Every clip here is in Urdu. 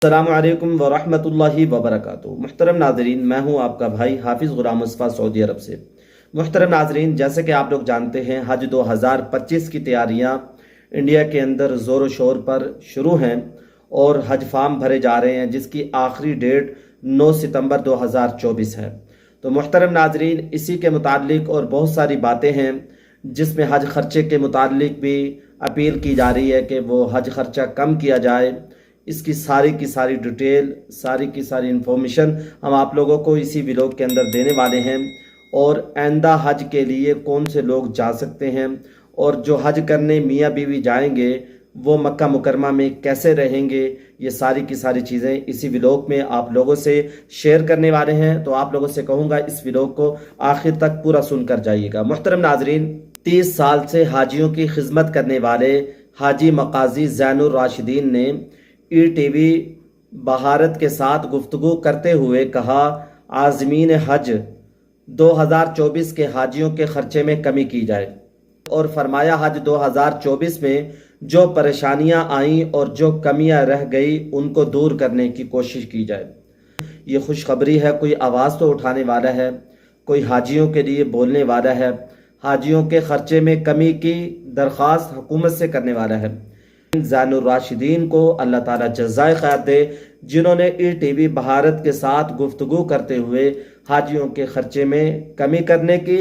السلام علیکم ورحمۃ اللہ وبرکاتہ۔ محترم ناظرین، میں ہوں آپ کا بھائی حافظ غلام مصطفیٰ سعودی عرب سے۔ محترم ناظرین، جیسے کہ آپ لوگ جانتے ہیں، حج 2025 کی تیاریاں انڈیا کے اندر زور و شور پر شروع ہیں اور حج فارم بھرے جا رہے ہیں، جس کی آخری ڈیٹ 9 ستمبر 2024 ہے۔ تو محترم ناظرین، اسی کے متعلق اور بہت ساری باتیں ہیں جس میں حج خرچے کے متعلق بھی اپیل کی جا رہی ہے کہ وہ حج خرچہ کم کیا جائے۔ اس کی ساری ڈیٹیل، ساری انفارمیشن ہم آپ لوگوں کو اسی ویلوگ کے اندر دینے والے ہیں، اور آئندہ حج کے لیے کون سے لوگ جا سکتے ہیں، اور جو حج کرنے میاں بیوی جائیں گے وہ مکہ مکرمہ میں کیسے رہیں گے، یہ ساری چیزیں اسی ویلوگ میں آپ لوگوں سے شیئر کرنے والے ہیں۔ تو آپ لوگوں سے کہوں گا اس ویلوگ کو آخر تک پورا سن کر جائیے گا۔ محترم ناظرین، 30 سال سے حاجیوں کی خدمت کرنے والے حاجی مقاضی زین الراشدین نے ای ٹی وی بھارت کے ساتھ گفتگو کرتے ہوئے کہا، عازمین حج 2024 کے حاجیوں کے خرچے میں کمی کی جائے، اور فرمایا حج 2024 میں جو پریشانیاں آئیں اور جو کمیاں رہ گئی ان کو دور کرنے کی کوشش کی جائے۔ یہ خوشخبری ہے، کوئی آواز تو اٹھانے والا ہے، کوئی حاجیوں کے لیے بولنے والا ہے، حاجیوں کے خرچے میں کمی کی درخواست حکومت سے کرنے والا ہے۔ زین الراشدین کو اللہ تعالیٰ جزائے خیر دے، جنہوں نے ای ٹی وی بھارت کے ساتھ گفتگو کرتے ہوئے حاجیوں کے خرچے میں کمی کرنے کی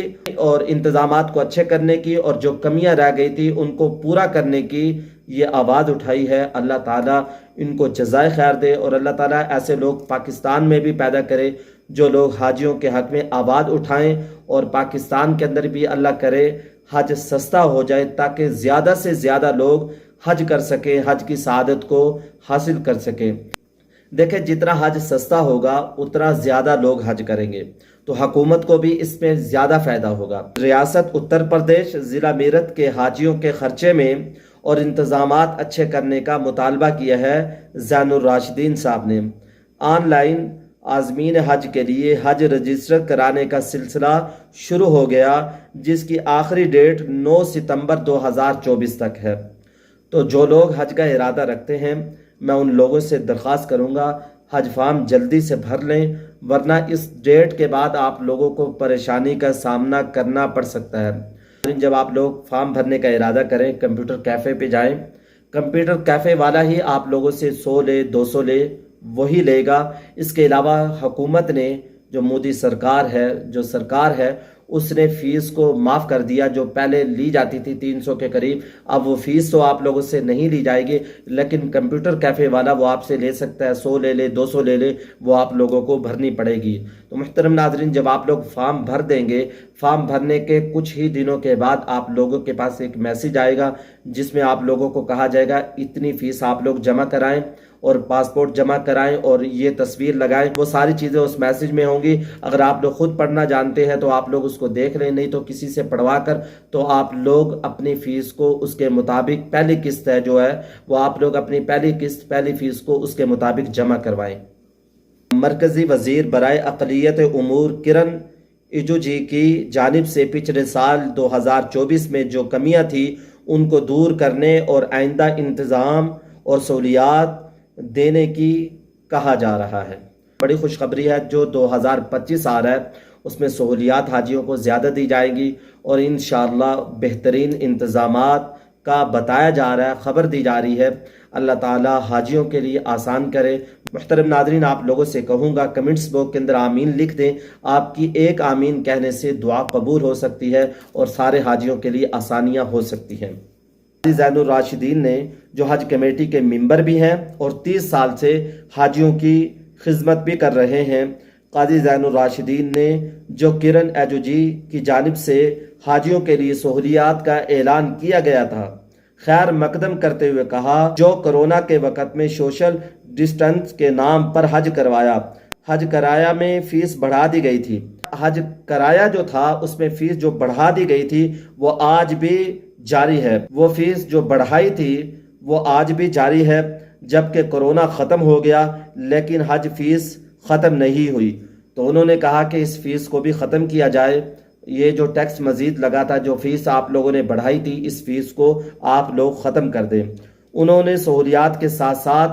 اور انتظامات کو اچھے کرنے کی، اور جو کمیاں رہ گئی تھی ان کو پورا کرنے کی یہ آواز اٹھائی ہے۔ اللہ تعالیٰ ان کو جزائے خیر دے، اور اللہ تعالیٰ ایسے لوگ پاکستان میں بھی پیدا کرے جو لوگ حاجیوں کے حق میں آواز اٹھائیں، اور پاکستان کے اندر بھی اللہ کرے حج سستا ہو جائے تاکہ زیادہ سے زیادہ لوگ حج کر سکیں، حج کی سعادت کو حاصل کر سکیں۔ دیکھیں، جتنا حج سستا ہوگا اتنا زیادہ لوگ حج کریں گے، تو حکومت کو بھی اس میں زیادہ فائدہ ہوگا۔ ریاست اتر پردیش ضلع میرٹھ کے حاجیوں کے خرچے میں اور انتظامات اچھے کرنے کا مطالبہ کیا ہے زین الراشدین صاحب نے۔ آن لائن عازمین حج کے لیے حج رجسٹر کرانے کا سلسلہ شروع ہو گیا، جس کی آخری ڈیٹ 9 ستمبر 2024 تک ہے۔ تو جو لوگ حج کا ارادہ رکھتے ہیں، میں ان لوگوں سے درخواست کروں گا حج فارم جلدی سے بھر لیں، ورنہ اس ڈیٹ کے بعد آپ لوگوں کو پریشانی کا سامنا کرنا پڑ سکتا ہے۔ جب آپ لوگ فارم بھرنے کا ارادہ کریں، کمپیوٹر کیفے پہ جائیں، کمپیوٹر کیفے والا ہی آپ لوگوں سے 100 لے 200 لے وہی لے گا۔ اس کے علاوہ حکومت نے، جو مودی سرکار ہے، جو سرکار ہے، اس نے فیس کو معاف کر دیا۔ جو پہلے لی جاتی تھی 300 کے قریب، اب وہ فیس تو آپ لوگوں سے نہیں لی جائے گی، لیکن کمپیوٹر کیفے والا وہ آپ سے لے سکتا ہے، 100 لے لے 200 لے لے، وہ آپ لوگوں کو بھرنی پڑے گی۔ تو محترم ناظرین، جب آپ لوگ فارم بھر دیں گے، فارم بھرنے کے کچھ ہی دنوں کے بعد آپ لوگوں کے پاس ایک میسج آئے گا جس میں آپ لوگوں کو کہا جائے گا اتنی فیس آپ لوگ جمع کرائیں اور پاسپورٹ جمع کرائیں اور یہ تصویر لگائیں۔ وہ ساری چیزیں اس میسج میں ہوں گی۔ اگر آپ لوگ خود پڑھنا جانتے ہیں تو آپ لوگ اس کو دیکھ لیں، نہیں تو کسی سے پڑھوا کر تو آپ لوگ اپنی فیس کو اس کے مطابق، پہلی قسط ہے جو ہے وہ آپ لوگ اپنی پہلی قسط، پہلی فیس کو اس کے مطابق جمع کروائیں۔ مرکزی وزیر برائے اقلیت امور کرن رجیجو جی کی جانب سے پچھلے سال 2024 میں جو کمیاں تھیں ان کو دور کرنے اور آئندہ انتظام اور سہولیات دینے کی کہا جا رہا ہے۔ بڑی خوشخبری ہے، جو 2025 آ رہا ہے اس میں سہولیات حاجیوں کو زیادہ دی جائیں گی، اور انشاءاللہ بہترین انتظامات کا بتایا جا رہا ہے، خبر دی جا رہی ہے۔ اللہ تعالی حاجیوں کے لیے آسان کرے۔ محترم ناظرین، آپ لوگوں سے کہوں گا کمنٹس باکس کے اندر آمین لکھ دیں۔ آپ کی ایک آمین کہنے سے دعا قبول ہو سکتی ہے اور سارے حاجیوں کے لیے آسانیاں ہو سکتی ہیں۔ زین الراشدین نے، جو حج کمیٹی کے ممبر بھی ہیں اور 30 سال سے حاجیوں کی خدمت بھی کر رہے ہیں، قاضی زین الراشدین نے، جو کرن رجیجو جی کی جانب سے حاجیوں کے لیے سہولیات کا اعلان کیا گیا تھا، خیر مقدم کرتے ہوئے کہا، جو کرونا کے وقت میں سوشل ڈسٹنس کے نام پر حج کروایا، حج کرایہ میں فیس بڑھا دی گئی تھی۔ حج کرایہ جو تھا اس میں فیس جو بڑھا دی گئی تھی وہ آج بھی جاری ہے۔ وہ فیس جو بڑھائی تھی وہ آج بھی جاری ہے، جبکہ کرونا ختم ہو گیا لیکن حج فیس ختم نہیں ہوئی۔ تو انہوں نے کہا کہ اس فیس کو بھی ختم کیا جائے۔ یہ جو ٹیکس مزید لگا تھا، جو فیس آپ لوگوں نے بڑھائی تھی، اس فیس کو آپ لوگ ختم کر دیں۔ انہوں نے سہولیات کے ساتھ ساتھ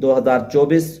2024